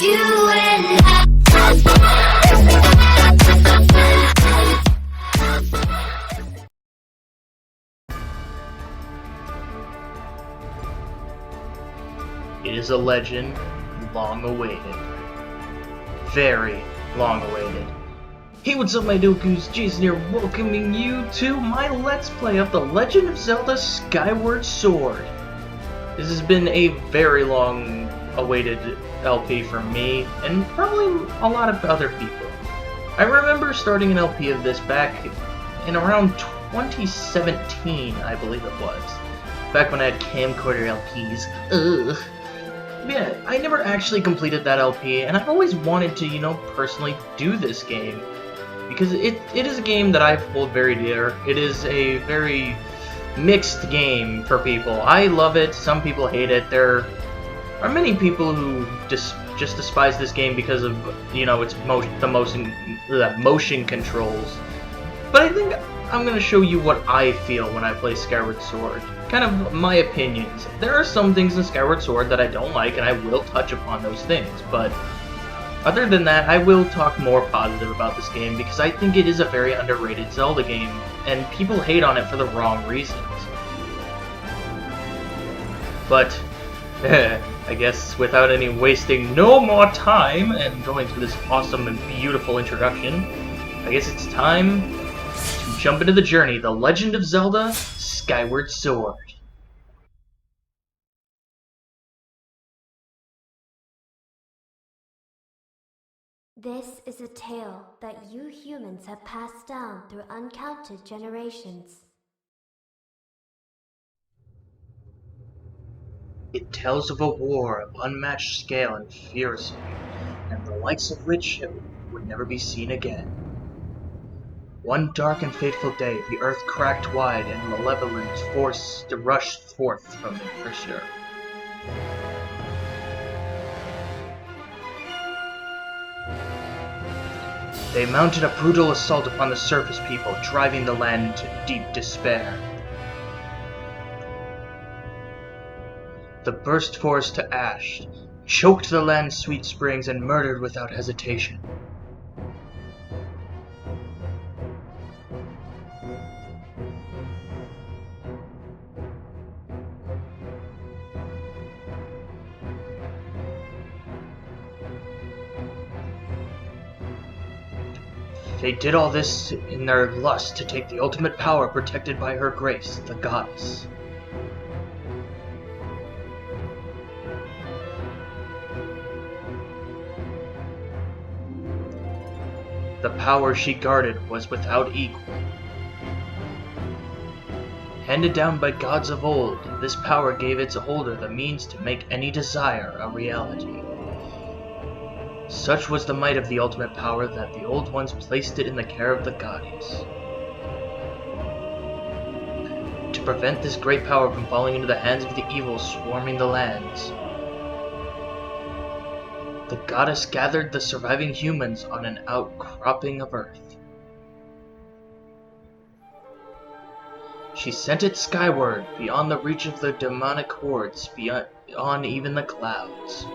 you and It is a legend long awaited. Very long awaited. Hey, what's up my Dokus, Jason here, welcoming you to my Let's Play of The Legend of Zelda Skyward Sword. This has been a very long awaited LP for me, and probably a lot of other people. I remember starting an LP of this back in around 2017, I believe it was. Back when I had camcorder LPs. Ugh. Yeah, I never actually completed that LP, and I've always wanted to, personally do this game. Because it is a game that I hold very dear. It is a very mixed game for people. I love it, some people hate it. There are many people who just despise this game because of, its motion controls. But I think I'm going to show you what I feel when I play Skyward Sword. Kind of my opinions. There are some things in Skyward Sword that I don't like, and I will touch upon those things, but other than that, I will talk more positive about this game because I think it is a very underrated Zelda game, and people hate on it for the wrong reasons. But, I guess without any wasting no more time and going through this awesome and beautiful introduction, I guess it's time to jump into the journey, The Legend of Zelda Skyward Sword. This is a tale that you humans have passed down through uncounted generations. It tells of a war of unmatched scale and fierce, and the likes of which would never be seen again. One dark and fateful day, the earth cracked wide, and malevolent force rushed forth from the fissure. They mounted a brutal assault upon the surface people, driving the land into deep despair. The burst forest to ash, choked the land's sweet springs, and murdered without hesitation. They did all this in their lust to take the ultimate power protected by her grace, the goddess. The power she guarded was without equal. Handed down by gods of old, this power gave its holder the means to make any desire a reality. Such was the might of the ultimate power that the Old Ones placed it in the care of the goddess. To prevent this great power from falling into the hands of the evil swarming the lands, the goddess gathered the surviving humans on an outcropping of earth. She sent it skyward, beyond the reach of the demonic hordes, beyond even the clouds.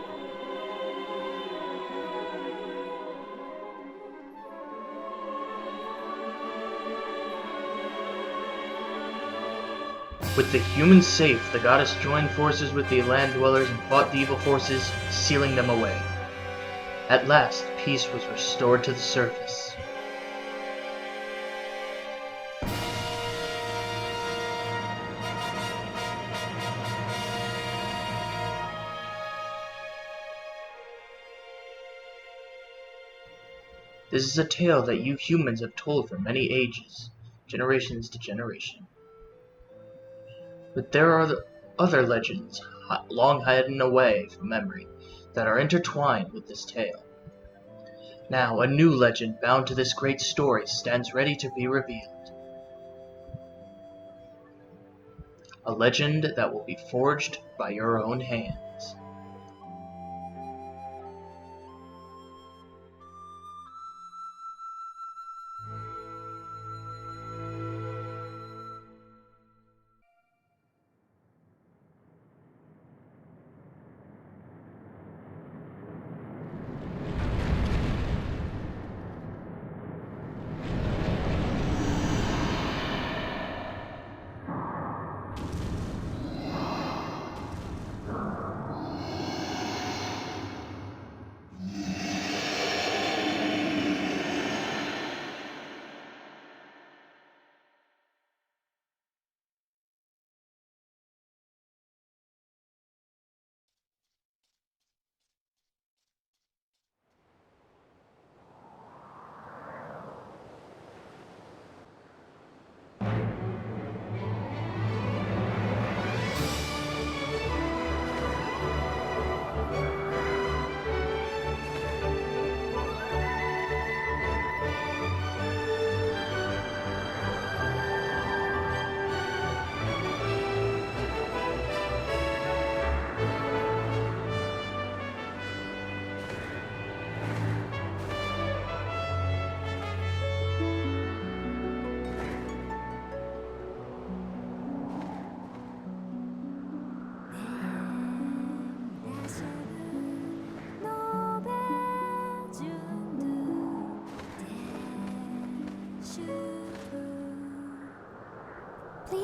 With the humans safe, the goddess joined forces with the land dwellers and fought the evil forces, sealing them away. At last, peace was restored to the surface. This is a tale that you humans have told for many ages, generations to generation. But there are other legends, long hidden away from memory, that are intertwined with this tale. Now, a new legend bound to this great story stands ready to be revealed. A legend that will be forged by your own hands.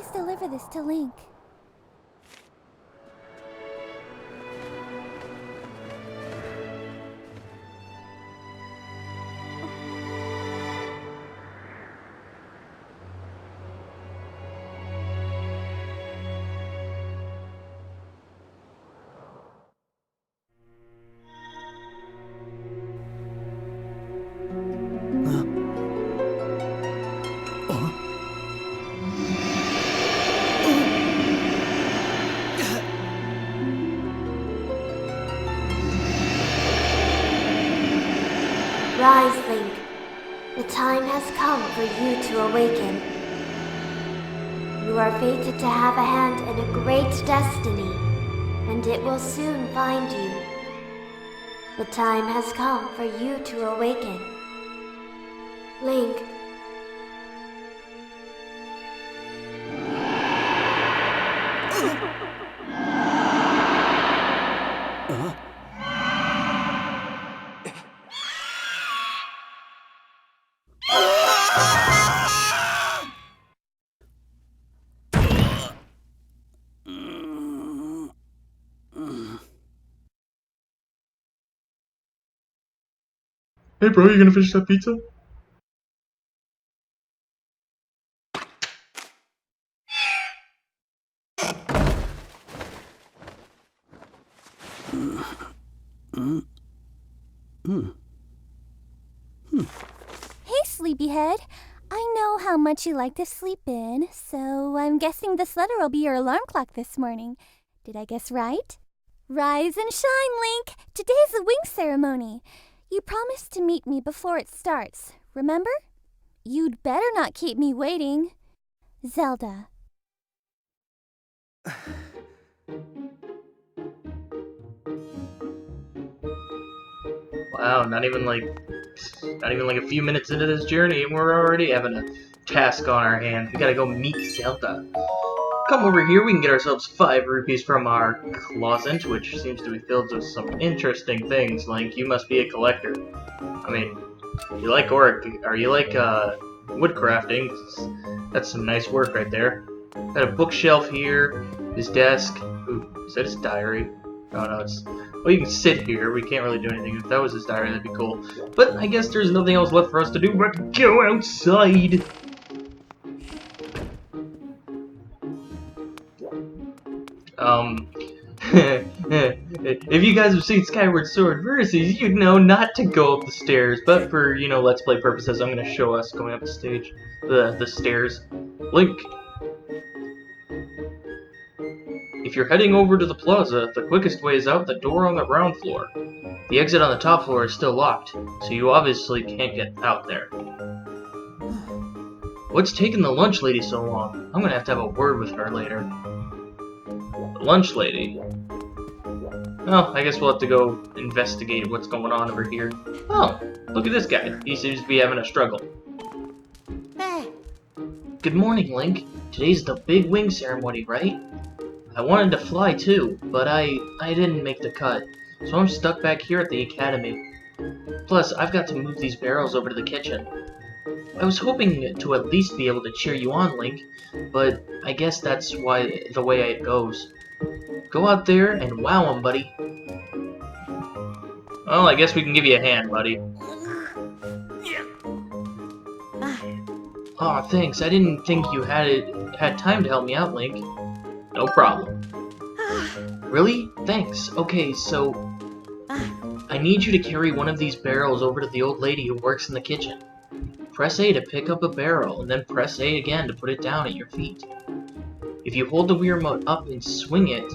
must deliver this to Link. Rise, Link. The time has come for you to awaken. You are fated to have a hand in a great destiny, and it will soon find you. The time has come for you to awaken. Link. Hey bro, you gonna finish that pizza? Hey, sleepyhead. I know how much you like to sleep in, so I'm guessing this letter will be your alarm clock this morning. Did I guess right? Rise and shine, Link! Today's the wing ceremony. You promised to meet me before it starts, remember? You'd better not keep me waiting. Zelda. Wow, not even like a few minutes into this journey and we're already having a task on our hands. We gotta go meet Zelda. Come over here, we can get ourselves 5 rupees from our closet, which seems to be filled with some interesting things. Like, you must be a collector. I mean, you like woodcrafting? That's some nice work right there. Got a bookshelf here, his desk. Ooh, is that his diary? Oh no, it's... Well, you can sit here. We can't really do anything. If that was his diary, that'd be cool. But I guess there's nothing else left for us to do but go outside. If you guys have seen Skyward Sword versus, you'd know not to go up the stairs. But for, you know, Let's Play purposes, I'm gonna show us going up the stage, the stairs. Link. If you're heading over to the plaza, the quickest way is out the door on the ground floor. The exit on the top floor is still locked, so you obviously can't get out there. What's taking the lunch lady so long? I'm gonna have to have a word with her later. The lunch lady? Well, I guess we'll have to go investigate what's going on over here. Oh, look at this guy. He seems to be having a struggle. Good morning, Link. Today's the big wing ceremony, right? I wanted to fly too, but I didn't make the cut, so I'm stuck back here at the academy. Plus, I've got to move these barrels over to the kitchen. I was hoping to at least be able to cheer you on, Link, but I guess that's the way it goes. Go out there and wow 'em, buddy. Well, I guess we can give you a hand, buddy. Aw, thanks. I didn't think you had time to help me out, Link. No problem. Really? Thanks. Okay, so... I need you to carry one of these barrels over to the old lady who works in the kitchen. Press A to pick up a barrel, and then press A again to put it down at your feet. If you hold the Wii remote up and swing it,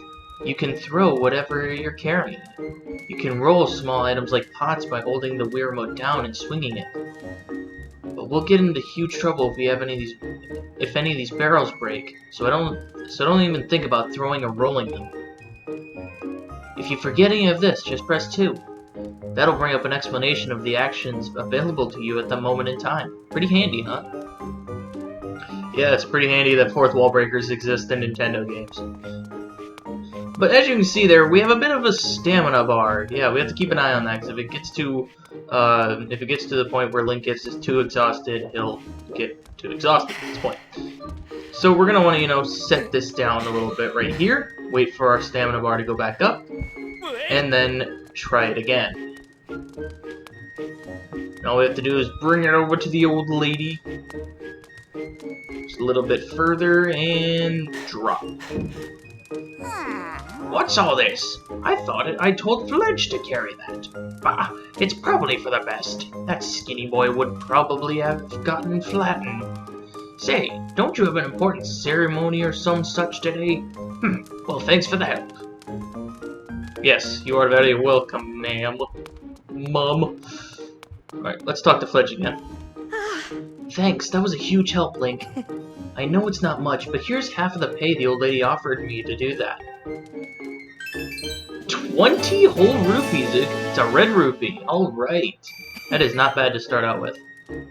you can throw whatever you're carrying. You can roll small items like pots by holding the Wii remote down and swinging it. But we'll get into huge trouble if any of these barrels break, so don't even think about throwing or rolling them. If you forget any of this, just press 2. That'll bring up an explanation of the actions available to you at the moment in time. Pretty handy, huh? Yeah, it's pretty handy that fourth wall breakers exist in Nintendo games. But as you can see there, we have a bit of a stamina bar. Yeah, we have to keep an eye on that, because if it gets to the point where Link gets too exhausted, he'll get too exhausted at this point. So we're gonna want to, you know, set this down a little bit right here. Wait for our stamina bar to go back up, and then try it again. All we have to do is bring it over to the old lady. Just a little bit further, and drop. What's all this? I told Fledge to carry that. Bah, it's probably for the best. That skinny boy would probably have gotten flattened. Say, don't you have an important ceremony or some such today? Well, thanks for the help. Yes, you are very welcome, ma'am. Mum. Alright, let's talk to Fledge again. Thanks, that was a huge help, Link. I know it's not much, but here's half of the pay the old lady offered me to do that. 20 whole rupees? It's a red rupee. Alright. That is not bad to start out with.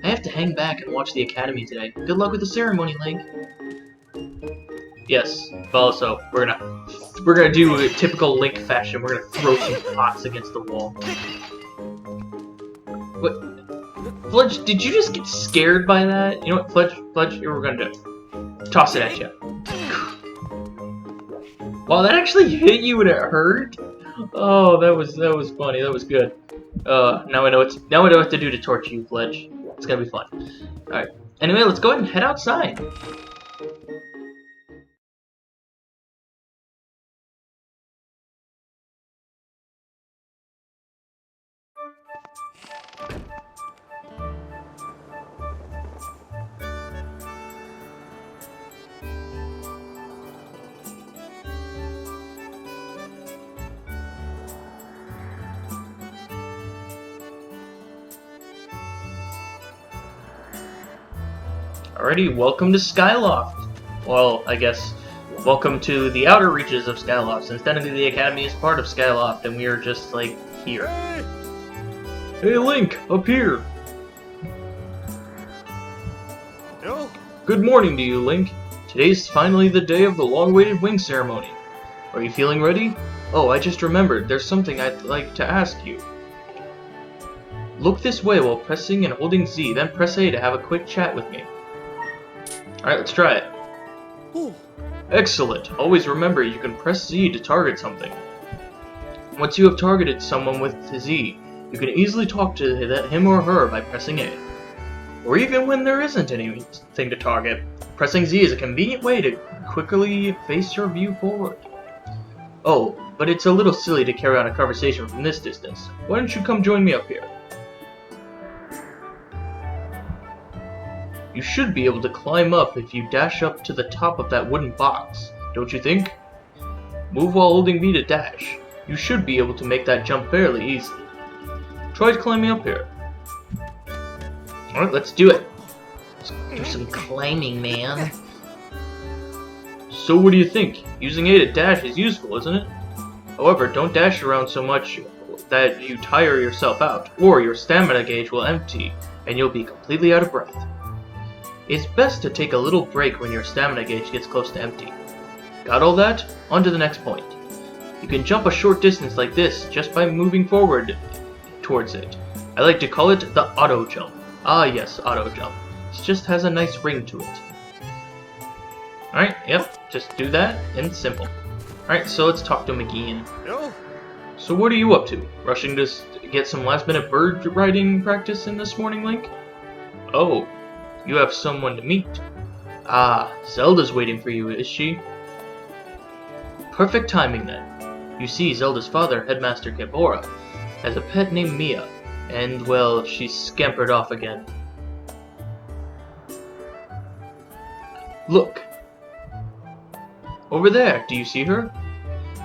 I have to hang back and watch the academy today. Good luck with the ceremony, Link. Yes, follow so. We're gonna do a typical Link fashion. We're gonna throw some pots against the wall. What? Fledge, did you just get scared by that? You know what, Fledge, here we're gonna do. Toss it at you. Wow, that actually hit you and it hurt? Oh, that was funny. That was good. Now I know what to do to torture you, Fledge. It's gonna be fun. Alright. Anyway, let's go ahead and head outside. Alrighty, welcome to Skyloft. Well, I guess, welcome to the outer reaches of Skyloft, since technically the Academy is part of Skyloft, and we are just, like, here. Hey Link, up here! No? Good morning to you, Link. Today's finally the day of the long-awaited wing ceremony. Are you feeling ready? Oh, I just remembered, there's something I'd like to ask you. Look this way while pressing and holding Z, then press A to have a quick chat with me. Alright, let's try it. Ooh. Excellent. Always remember you can press Z to target something. Once you have targeted someone with Z, you can easily talk to him or her by pressing A. Or even when there isn't anything to target, pressing Z is a convenient way to quickly face your view forward. Oh, but it's a little silly to carry on a conversation from this distance. Why don't you come join me up here? You should be able to climb up if you dash up to the top of that wooden box, don't you think? Move while holding V to dash. You should be able to make that jump fairly easily. Try climbing up here. Alright, let's do it. Let's do some climbing, man. So what do you think? Using A to dash is useful, isn't it? However, don't dash around so much that you tire yourself out, or your stamina gauge will empty, and you'll be completely out of breath. It's best to take a little break when your stamina gauge gets close to empty. Got all that? On to the next point. You can jump a short distance like this just by moving forward towards it. I like to call it the auto jump. Ah yes, auto jump. It just has a nice ring to it. Alright, yep, just do that, and simple. Alright, so let's talk to him again. No? So what are you up to? Rushing to get some last minute bird riding practice in this morning, Link? Oh. You have someone to meet. Ah, Zelda's waiting for you, is she? Perfect timing then. You see, Zelda's father, Headmaster Kebora, has a pet named Mia, and, well, she's scampered off again. Look! Over there, do you see her?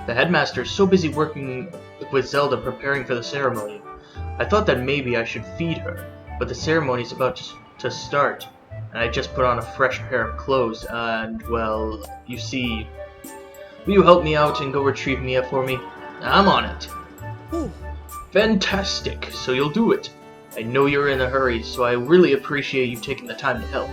The Headmaster is so busy working with Zelda preparing for the ceremony. I thought that maybe I should feed her, but the ceremony's about to start, and I just put on a fresh pair of clothes, and, well, you see... Will you help me out and go retrieve Mia for me? I'm on it. Ooh. Fantastic, so you'll do it. I know you're in a hurry, so I really appreciate you taking the time to help.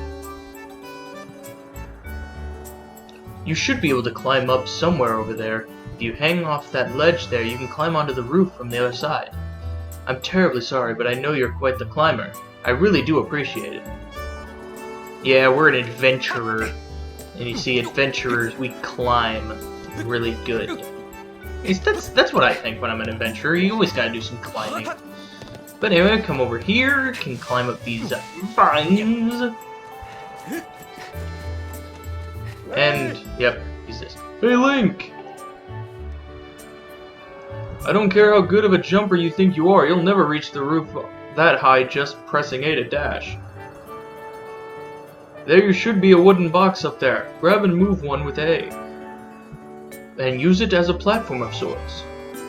You should be able to climb up somewhere over there. If you hang off that ledge there, you can climb onto the roof from the other side. I'm terribly sorry, but I know you're quite the climber. I really do appreciate it. Yeah, we're an adventurer. And you see, adventurers, we climb really good. That's what I think when I'm an adventurer. You always gotta do some climbing. But anyway, come over here, can climb up these vines. And, yep, use this. Hey, Link! I don't care how good of a jumper you think you are, you'll never reach the roof that high just pressing A to dash. There should be a wooden box up there. Grab and move one with A. And use it as a platform of sorts.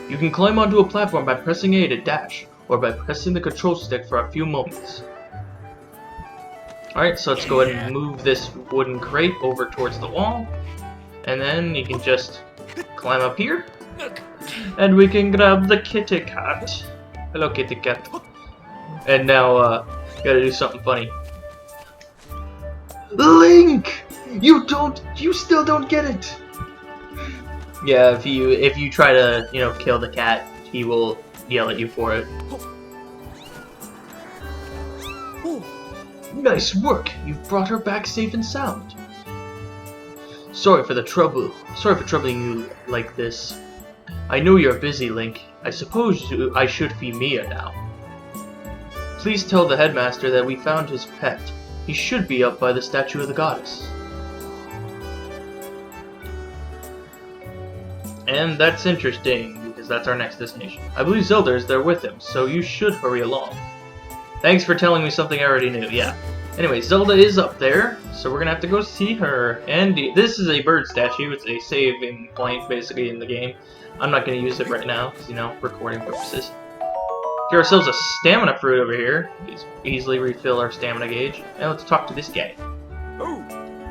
You can climb onto a platform by pressing A to dash, or by pressing the control stick for a few moments. Alright, so let's go ahead and move this wooden crate over towards the wall. And then you can just climb up here. And we can grab the kitty cat. Hello, kitty cat. And now, gotta do something funny. Link! You still don't get it! Yeah, if you try to, kill the cat, he will yell at you for it. Nice work! You've brought her back safe and sound. Sorry for troubling you like this. I know you're busy, Link. I suppose I should feed Mia now. Please tell the headmaster that we found his pet. He should be up by the statue of the goddess. And that's interesting, because that's our next destination. I believe Zelda is there with him, so you should hurry along. Thanks for telling me something I already knew, yeah. Anyway, Zelda is up there, so we're gonna have to go see her. And this is a bird statue, it's a saving point, basically, in the game. I'm not gonna use it right now, because, recording purposes. Get ourselves a stamina fruit over here. Easily refill our stamina gauge. Now let's talk to this guy.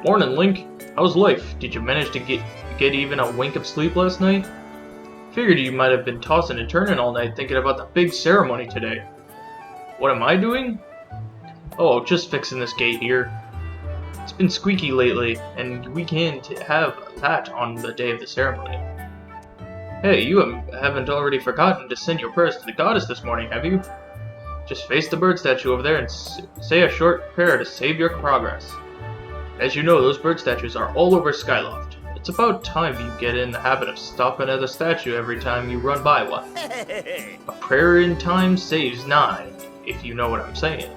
Morning, Link. How's life? Did you manage to get even a wink of sleep last night? Figured you might have been tossing and turning all night thinking about the big ceremony today. What am I doing? Oh, just fixing this gate here. It's been squeaky lately, and we can't have that on the day of the ceremony. Hey, you haven't already forgotten to send your prayers to the goddess this morning, have you? Just face the bird statue over there and say a short prayer to save your progress. As you know, those bird statues are all over Skyloft. It's about time you get in the habit of stopping at the statue every time you run by one. A prayer in time saves 9, if you know what I'm saying.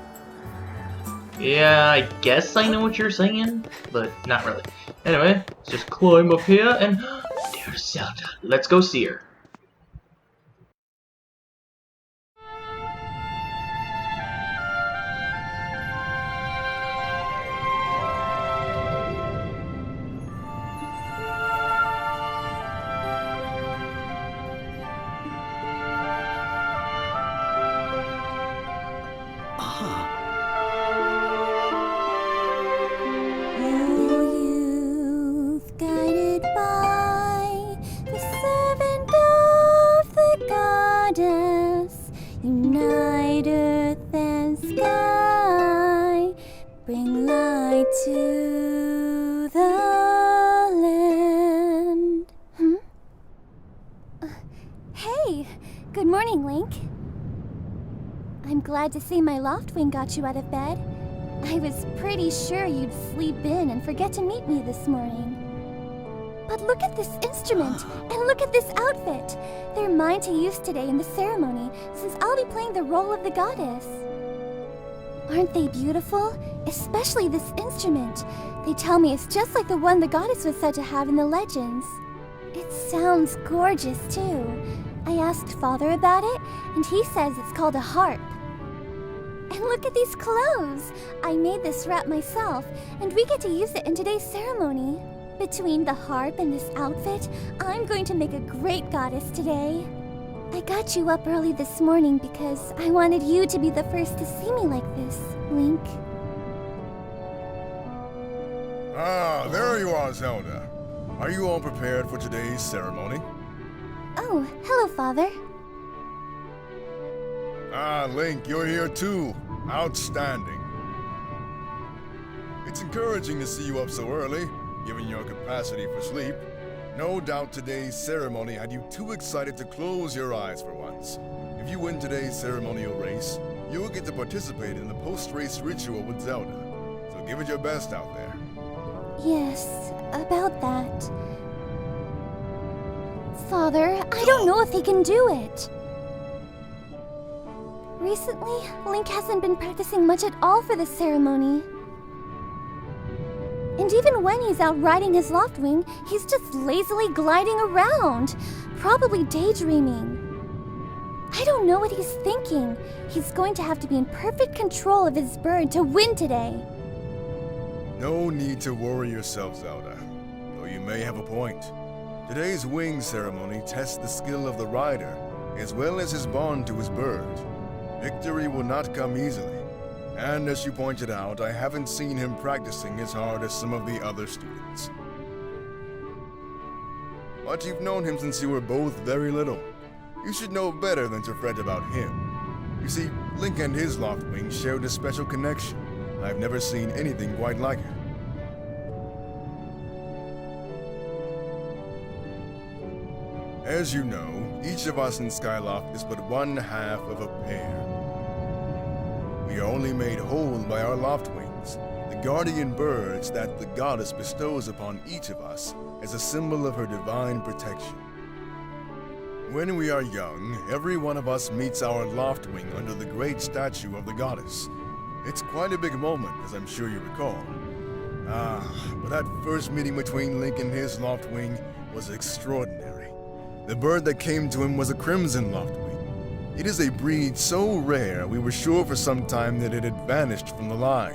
Yeah, I guess I know what you're saying, but not really. Anyway, let's just climb up here and... There's Zelda. Let's go see her. Unite earth and sky, bring light to the land. Hey, good morning, Link. I'm glad to see my Loftwing got you out of bed. I was pretty sure you'd sleep in and forget to meet me this morning. But look at this instrument, and look at this outfit. They're mine to use today in the ceremony, since I'll be playing the role of the goddess. Aren't they beautiful? Especially this instrument. They tell me it's just like the one the goddess was said to have in the legends. It sounds gorgeous, too. I asked Father about it, and he says it's called a harp. And look at these clothes! I made this wrap myself, and we get to use it in today's ceremony. Between the harp and this outfit, I'm going to make a great goddess today. I got you up early this morning because I wanted you to be the first to see me like this, Link. Ah, there you are, Zelda. Are you all prepared for today's ceremony? Oh, hello, Father. Ah, Link, you're here too. Outstanding. It's encouraging to see you up so early, given your capacity for sleep. No doubt today's ceremony had you too excited to close your eyes for once. If you win today's ceremonial race, you will get to participate in the post-race ritual with Zelda. So give it your best out there. Yes, about that. Father, I don't know if he can do it. Recently, Link hasn't been practicing much at all for this ceremony. And even when he's out riding his Loftwing, he's just lazily gliding around, probably daydreaming. I don't know what he's thinking. He's going to have to be in perfect control of his bird to win today. No need to worry yourself, Zelda, though you may have a point. Today's wing ceremony tests the skill of the rider, as well as his bond to his bird. Victory will not come easily, and as you pointed out, I haven't seen him practicing as hard as some of the other students. But you've known him since you were both very little. You should know better than to fret about him. You see, Link and his Loftwing shared a special connection. I've never seen anything quite like it. As you know, each of us in Skyloft is but one half of a pair. We are only made whole by our Loftwings, the guardian birds that the goddess bestows upon each of us as a symbol of her divine protection. When we are young, every one of us meets our Loftwing under the great statue of the goddess. It's quite a big moment, as I'm sure you recall. But that first meeting between Link and his Loftwing was extraordinary. The bird that came to him was a crimson Loftwing. It is a breed so rare, we were sure for some time that it had vanished from the line.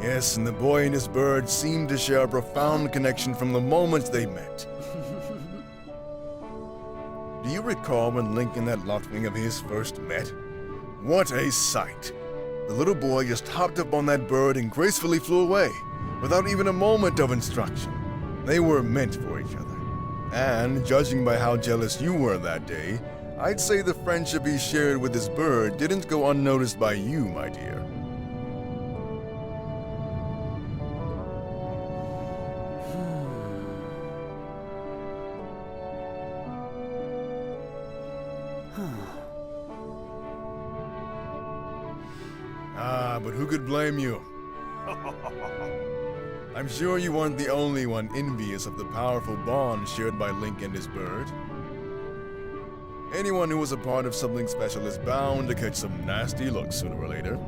Yes, and the boy and his bird seemed to share a profound connection from the moment they met. Do you recall when Link and that Loftwing of his first met? What a sight! The little boy just hopped up on that bird and gracefully flew away, without even a moment of instruction. They were meant for each other. And, judging by how jealous you were that day, I'd say the friendship he shared with his bird didn't go unnoticed by you, my dear. But who could blame you? I'm sure you weren't the only one envious of the powerful bond shared by Link and his bird. Anyone who was a part of something special is bound to catch some nasty looks sooner or later.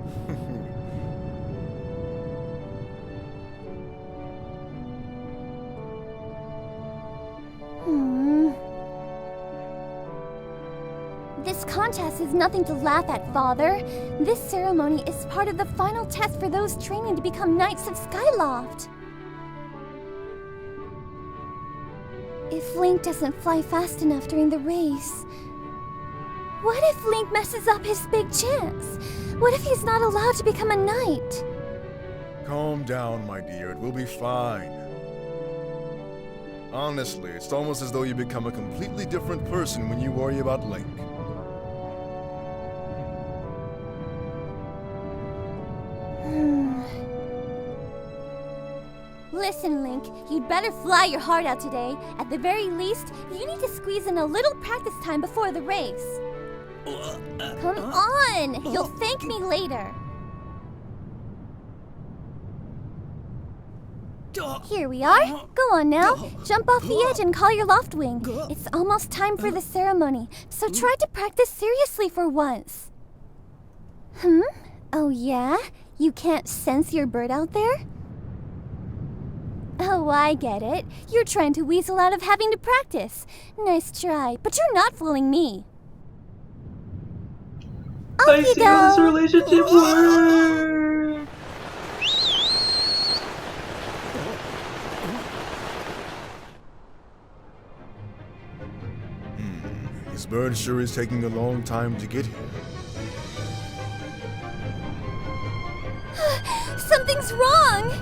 This contest is nothing to laugh at, Father. This ceremony is part of the final test for those training to become Knights of Skyloft. If Link doesn't fly fast enough during the race, what if Link messes up his big chance? What if he's not allowed to become a knight? Calm down, my dear. It will be fine. Honestly, it's almost as though you become a completely different person when you worry about Link. Listen, Link, you'd better fly your heart out today. At the very least, you need to squeeze in a little practice time before the race. Come on! You'll thank me later. Here we are. Go on now. Jump off the edge and call your Loftwing. It's almost time for the ceremony, so try to practice seriously for once. Oh yeah? You can't sense your bird out there? Oh, I get it. You're trying to weasel out of having to practice. Nice try, but you're not fooling me. I Off you see how this go! relationship works! His bird sure is taking a long time to get here. Something's wrong!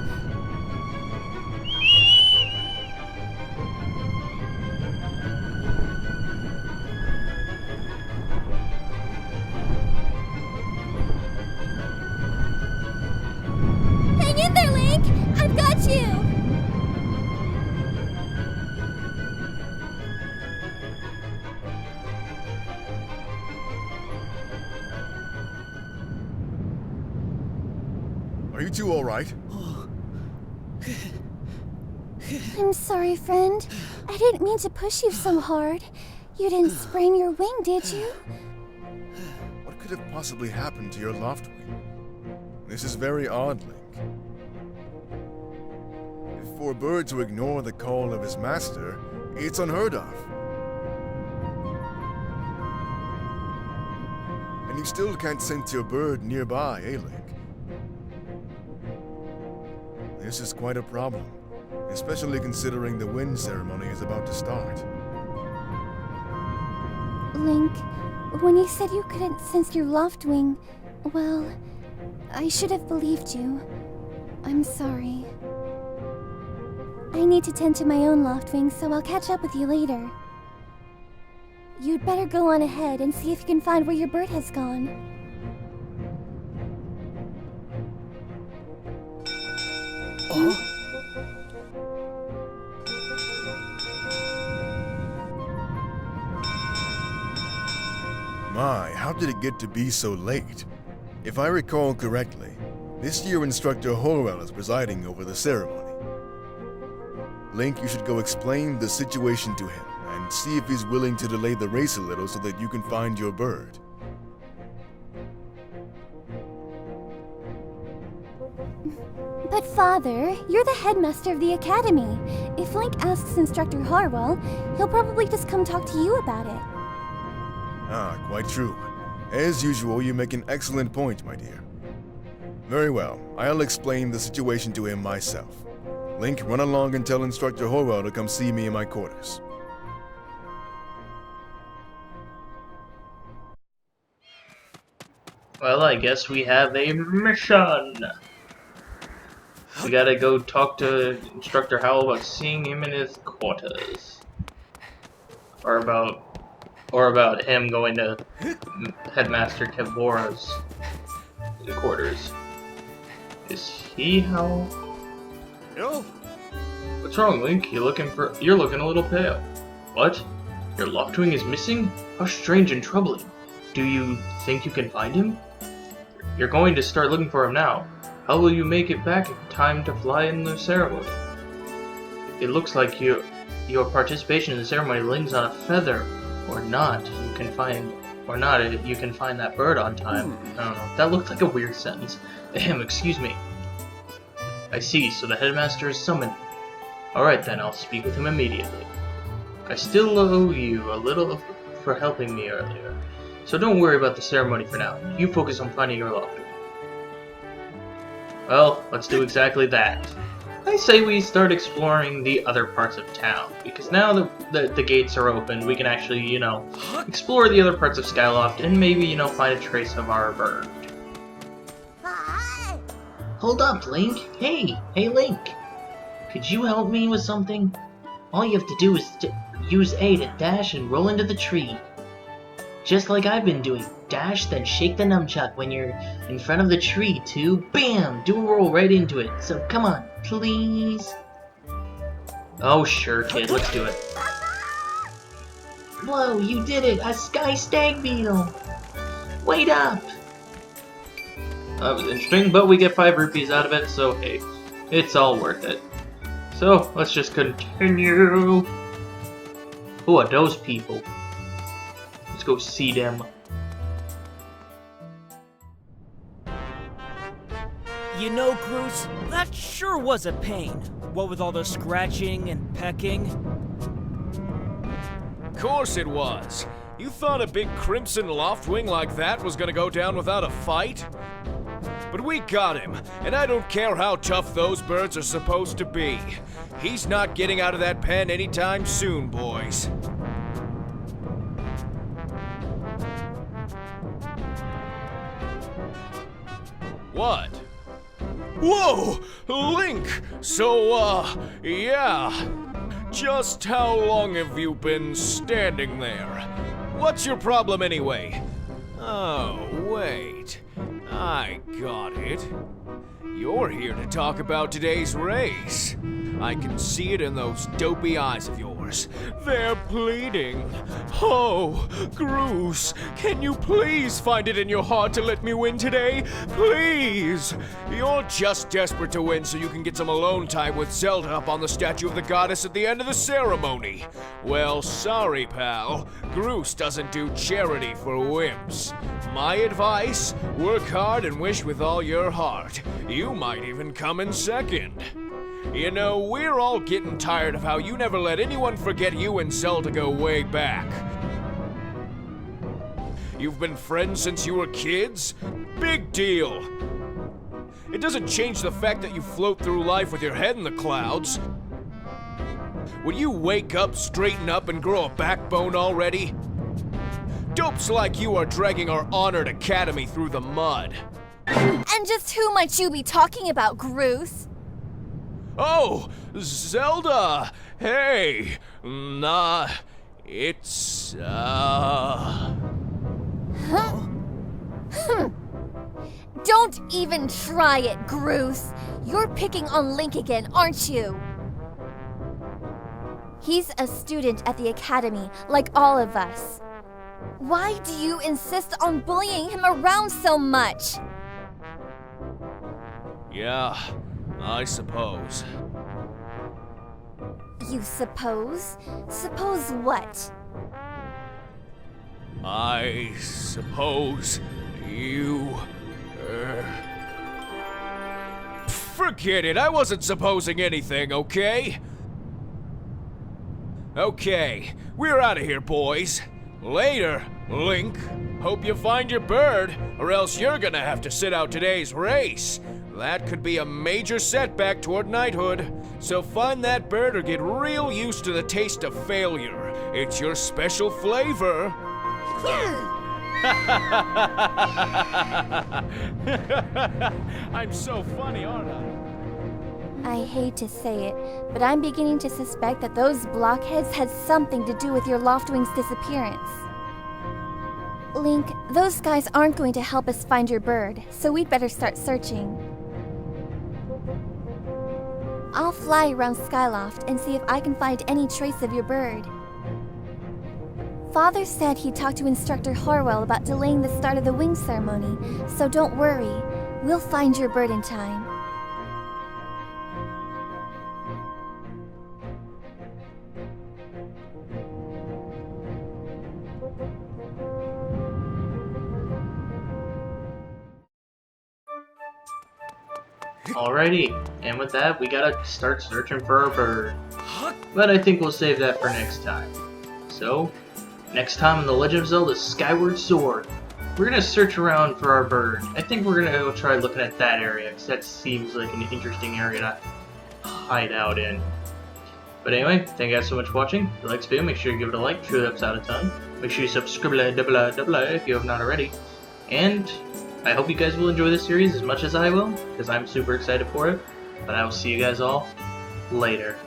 Hang in there, Link! I've got you! Are you two alright? I'm sorry, friend. I didn't mean to push you so hard. You didn't sprain your wing, did you? What could have possibly happened to your loft wing? This is very odd, Link. For a bird to ignore the call of his master, it's unheard of. And you still can't sense your bird nearby, eh, Link? This is quite a problem, especially considering the wind ceremony is about to start. Link, when you said you couldn't sense your loft wing, well, I should have believed you. I'm sorry. I need to tend to my own loft wing, so I'll catch up with you later. You'd better go on ahead and see if you can find where your bird has gone. My, how did it get to be so late? If I recall correctly, this year Instructor Horwell is presiding over the ceremony. Link, you should go explain the situation to him and see if he's willing to delay the race a little so that you can find your bird. But Father, you're the headmaster of the academy. If Link asks Instructor Harwell, he'll probably just come talk to you about it. Ah, quite true. As usual, you make an excellent point, my dear. Very well, I'll explain the situation to him myself. Link, run along and tell Instructor Horwell to come see me in my quarters. Well, I guess we have a mission. We gotta go talk to Instructor Howell about seeing him in his quarters. Or about him going to Headmaster Kevora's quarters. Is he Howell? No. What's wrong, Link? You're looking a little pale. What? Your loft wing is missing? How strange and troubling. Do you think you can find him? You're going to start looking for him now. How will you make it back in time to fly in the ceremony? It looks like your participation in the ceremony lands on a feather, or not. You can find that bird on time. I don't know. That looked like a weird sentence. Excuse me. I see. So the headmaster is summoned. All right then. I'll speak with him immediately. I still owe you a little for helping me earlier. So don't worry about the ceremony for now. You focus on finding your loft. Well, let's do exactly that. I say we start exploring the other parts of town, because now the gates are open, we can actually, explore the other parts of Skyloft and maybe, find a trace of our bird. Hi. Hold up, Link. Hey, Link. Could you help me with something? All you have to do is use A to dash and roll into the tree. Just like I've been doing. Dash, then shake the nunchuck when you're in front of the tree to BAM! Do a roll right into it. So come on, please. Oh sure, kid, let's do it. Whoa, you did it! A sky stag beetle! Wait up! That was interesting, but we get 5 rupees out of it, so hey, it's all worth it. So, let's just continue. Who are those people? Let's go see them. You know, Groose, that sure was a pain. What with all the scratching and pecking. Course it was. You thought a big crimson loftwing like that was gonna go down without a fight? But we got him, and I don't care how tough those birds are supposed to be. He's not getting out of that pen anytime soon, boys. What? Whoa! Link! So, yeah. Just how long have you been standing there? What's your problem anyway? Oh, wait. I got it. You're here to talk about today's race. I can see it in those dopey eyes of yours. They're pleading. Oh, Groose, can you please find it in your heart to let me win today? Please! You're just desperate to win so you can get some alone time with Zelda up on the statue of the goddess at the end of the ceremony. Well, sorry, pal. Groose doesn't do charity for wimps. My advice? Work hard and wish with all your heart. You might even come in second. You know, we're all getting tired of how you never let anyone forget you and Zelda go way back. You've been friends since you were kids? Big deal. It doesn't change the fact that you float through life with your head in the clouds. Will you wake up, straighten up, and grow a backbone already? Dopes like you are dragging our honored academy through the mud. And just who might you be talking about, Groose? Oh, Zelda! Hey! Nah, it's, Don't even try it, Groose. You're picking on Link again, aren't you? He's a student at the academy, like all of us. Why do you insist on bullying him around so much? Yeah, I suppose. You suppose? Suppose what? I suppose you... Forget it, I wasn't supposing anything, okay? Okay, we're out of here, boys. Later, Link. Hope you find your bird, or else you're gonna have to sit out today's race. That could be a major setback toward knighthood. So find that bird or get real used to the taste of failure. It's your special flavor. I'm so funny, aren't I? I hate to say it, but I'm beginning to suspect that those blockheads had something to do with your Loftwing's disappearance. Link, those guys aren't going to help us find your bird, so we'd better start searching. I'll fly around Skyloft and see if I can find any trace of your bird. Father said he talked to Instructor Horwell about delaying the start of the wing ceremony, so don't worry. We'll find your bird in time. Alrighty, and with that, we gotta start searching for our bird. But I think we'll save that for next time. So, next time on The Legend of Zelda Skyward Sword, we're gonna search around for our bird. I think we're gonna go try looking at that area, because that seems like an interesting area to hide out in. But anyway, thank you guys so much for watching. If you like this video, make sure you give it a like, truly helps out a ton. Make sure you subscribe if you have not already. And I hope you guys will enjoy this series as much as I will, because I'm super excited for it. But I will see you guys all later.